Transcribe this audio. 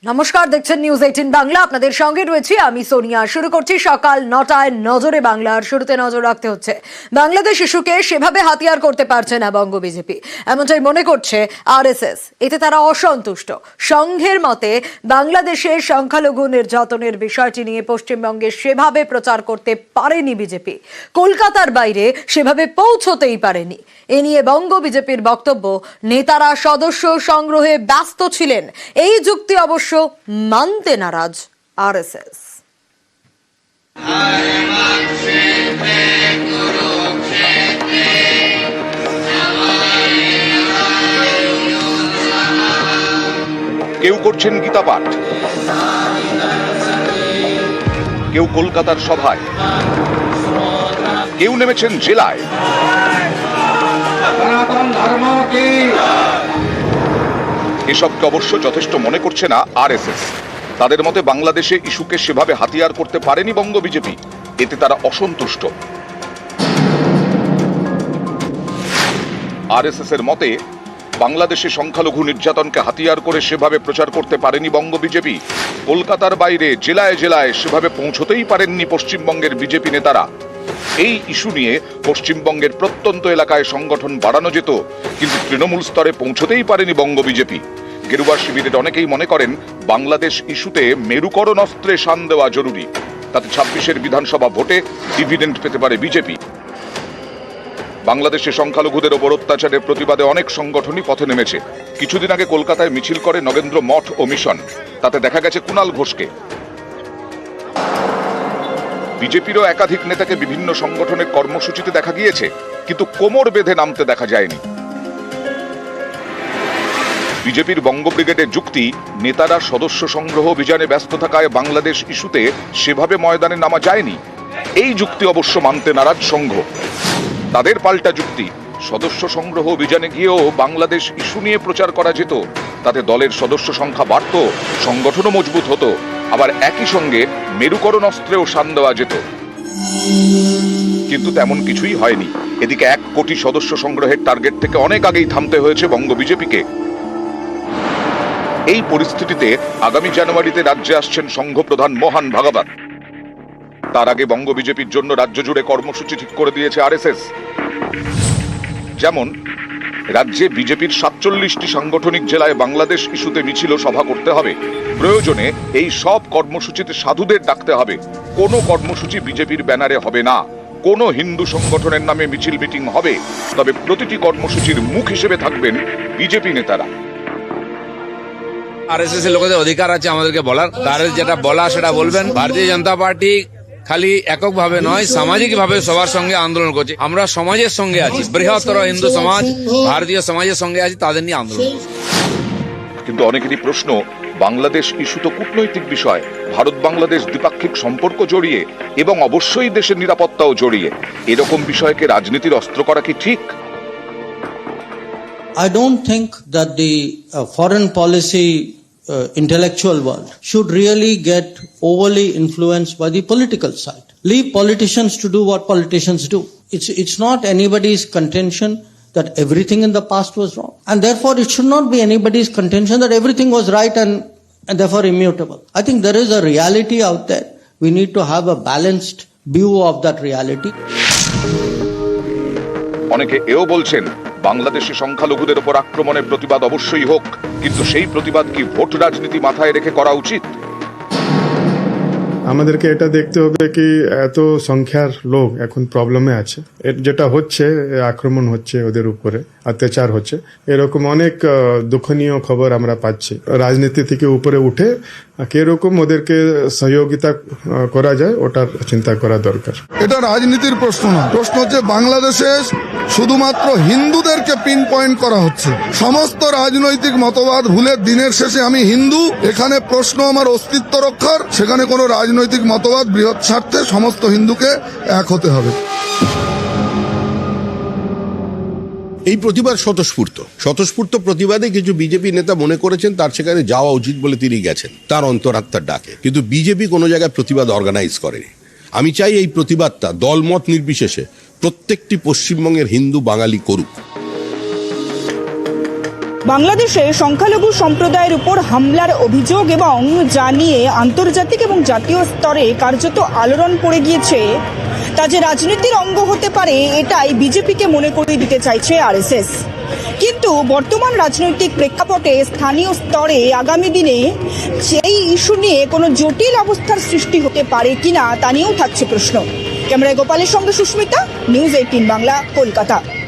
নমস্কার, দেখছেন নিউজ 18 বাংলা। আপনাদের সঙ্গে রয়েছি আমি সোনিয়া। শুরু করছি সকাল 9টায় নজরে বাংলার। শুরুতে নজর রাখতে হচ্ছে বাংলাদেশ ইস্যুকে সেভাবে হাতিয়ার করতে পারছে না বঙ্গ বিজেপি, এমনটাই মনে করছে আরএসএস। এতে তারা অসন্তুষ্ট। সংঘের মতে বাংলাদেশের সংখ্যালঘু নির্যাতনের বিষয়টি নিয়ে পশ্চিমবঙ্গে সেভাবে প্রচার করতে পারেনি বিজেপি, কলকাতার বাইরে সেভাবে পৌঁছতেই পারেনি। এ নিয়ে বঙ্গ বিজেপির বক্তব্য, নেতারা সদস্য সংগ্রহে ব্যস্ত ছিলেন। এই যুক্তি অবশ্য মানতে নারাজ আরএসএস। কেউ করছেন গীতা পাঠ, কেউ কলকাতার সভায়, কেউ নেমেছেন জেলায়। এসবকে অবশ্য যথেষ্ট মনে করছে না আরএসএস। তাদের মতে বাংলাদেশে ইস্যুকে সেভাবে হাতিয়ার করতে পারেনি বঙ্গ বিজেপি, এতে তারা অসন্তুষ্ট। আরএসএস এর মতে বাংলাদেশে সংখ্যালঘু নির্যাতনকে হাতিয়ার করে সেভাবে প্রচার করতে পারেনি বঙ্গ বিজেপি, কলকাতার বাইরে জেলায় জেলায় সেভাবে পৌঁছতেই পারেননি পশ্চিমবঙ্গের বিজেপি নেতারা। এই ইস্যু নিয়ে পশ্চিমবঙ্গের প্রত্যন্ত এলাকায় সংগঠন বাড়ানো যেত, কিন্তু তৃণমূল স্তরে পৌঁছতেই পারেনি বঙ্গ বিজেপি। গেরুয়া শিবিরের অনেকেই মনে করেন বাংলাদেশ ইস্যুতে মেরুকরণ অস্ত্রে শান দেওয়া জরুরি, তাতে 26-এর বিধানসভা ভোটে ডিভিডেন্ড পেতে পারে বিজেপি। বাংলাদেশে সংখ্যালঘুদের ওপর অত্যাচারের প্রতিবাদে অনেক সংগঠনই পথে নেমেছে। কিছুদিন আগে কলকাতায় মিছিল করে নগেন্দ্র মঠ ও মিশন, তাতে দেখা গেছে কুণাল ঘোষকে। বিজেপিরও একাধিক নেতাকে বিভিন্ন সংগঠনের কর্মসূচিতে দেখা গিয়েছে, কিন্তু কোমর বেঁধে নামতে দেখা যায়নি। বিজেপির বঙ্গ ব্রিগেডের যুক্তি, নেতারা সদস্য সংগ্রহ অভিযানে ব্যস্ত থাকায় বাংলাদেশ ইস্যুতে সেভাবে ময়দানে নামা যায়নি। এই যুক্তি অবশ্য মানতে নারাজ সংঘ। তাদের পাল্টা যুক্তি, সদস্য সংগ্রহ অভিযানে গিয়েও বাংলাদেশ ইস্যু নিয়ে প্রচার করা যেত, তাতে দলের সদস্য সংখ্যা বাড়ত, সংগঠনও মজবুত হতো, আবার একই সঙ্গে মেরুকরণ অস্ত্রেও শান দেওয়া যেত। কিন্তু তেমন কিছুই হয়নি। এদিকে 1 কোটি সদস্য সংগ্রহের টার্গেট থেকে অনেক আগেই থামতে হয়েছে বঙ্গ বিজেপিকে। এই পরিস্থিতিতে আগামী জানুয়ারিতে রাজ্যে আসছেন সংঘ প্রধান মোহন ভাগবত। তার আগে বঙ্গ বিজেপির জন্য রাজ্য জুড়ে কর্মসূচি ঠিক করে দিয়েছে আরএসএস। যেমন রাজ্যে বিজেপির 47টি সাংগঠনিক জেলায় বাংলাদেশ ইস্যুতে মিছিল সভা করতে হবে। প্রয়োজনে এই সব কর্মসূচিতে সাধুদের ডাকতে হবে। কোনো কর্মসূচি বিজেপির ব্যানারে হবে না। কোনো হিন্দু সংগঠনের নামে মিছিল মিটিং হবে, তবে প্রতিটি কর্মসূচির মুখ হিসেবে থাকবেন বিজেপি নেতারা। আরএসএস এর লোকেদের অধিকার আছে আমাদেরকে বলার, তাদের যেটা বলা সেটা বলবেন। ভারতীয় জনতা পার্টি খালি এককভাবে নয়, সামাজিকভাবে সবার সঙ্গে আন্দোলন করছে। আমরা সমাজের সঙ্গে আছি, বৃহত্তর হিন্দু সমাজ, ভারতীয় সমাজের সঙ্গে আছি, তাদের নিয়ে আন্দোলন। কিন্তু অনেকেরই প্রশ্ন, বাংলাদেশ ইস্যু তো কূটনৈতিক বিষয়, ভারত বাংলাদেশ দ্বিপাক্ষিক সম্পর্ক জড়িয়ে এবং অবশ্যই দেশের নিরাপত্তাও জড়িয়ে। এরকম বিষয়কে রাজনীতির অস্ত্র করা কি ঠিক? I don't think that the foreign policy intellectual world should really get overly influenced by the political side. Leave politicians to do what politicians do. It's not anybody's contention that everything in the past was wrong. And therefore it should not be anybody's contention that everything was right and therefore immutable. I think there is a reality out there. We need to have a balanced view of that reality. অনেকে এও বলছেন বাংলাদেশে সংখ্যালঘুদের উপর আক্রমণের প্রতিবাদ অবশ্যই হোক, কিন্তু সেই প্রতিবাদ কি ভোট রাজনীতি মাথায় রেখে করা উচিত? আমাদেরকে এটা দেখতে হবে কি এত সংখ্যার লোক এখন প্রবলেমে আছে, যেটা হচ্ছে আক্রমণ হচ্ছে ওদের উপরে, অত্যাচার হচ্ছে, এরকম অনেক দুঃখনীয় খবর আমরা পাচ্ছি। রাজনীতি থেকে উপরে উঠে কিরকম ওদেরকে সহযোগিতা করা যায় ওটার চিন্তা করা দরকার। এটা রাজনীতির প্রশ্ন না, প্রশ্ন হচ্ছে বাংলাদেশে শুধুমাত্র হিন্দুদেরকে পিন পয়েন্ট করা হচ্ছে। সমস্ত রাজনৈতিক মতবাদ ভুলে দিনের শেষে আমি হিন্দু, এখানে প্রশ্ন আমার অস্তিত্ব রক্ষার, সেখানে কোনো রাজনৈতিক মতবাদ বৃহৎ স্বার্থে সমস্ত হিন্দুকে এক হতে হবে। এই প্রতিবাদ স্বতঃস্ফূর্ত প্রতিবাদে কিছু বিজেপি নেতা মনে করেছেন তার সেখানে যাওয়া উচিত বলে তিনি গেছেন তার অন্তরাত্মার ডাকে, কিন্তু বিজেপি কোনো জায়গায় প্রতিবাদ অর্গানাইজ করেনি। আমি চাই এই প্রতিবাদটা দলমত নির্বিশেষে প্রত্যেকটি পশ্চিমবঙ্গের হিন্দু বাঙালি করুক। বাংলাদেশে সংখ্যালঘু সম্প্রদায়ের উপর হামলার অভিযোগ এবং যা নিয়ে আন্তর্জাতিক এবং জাতীয় স্তরে কার্যত আলোড়ন পড়ে গিয়েছে তা যে রাজনীতির অঙ্গ হতে পারে এটাই বিজেপিকে মনে করিয়ে দিতে চাইছে আরএসএস। কিন্তু বর্তমান রাজনৈতিক প্রেক্ষাপটে স্থানীয় স্তরে আগামী দিনে সেই ইস্যু নিয়ে কোনো জটিল অবস্থার সৃষ্টি হতে পারে কিনা তা নিয়েও থাকছে প্রশ্ন। ক্যামেরায় গোপালের সঙ্গে সুস্মিতা, নিউজ 18 বাংলা, কলকাতা।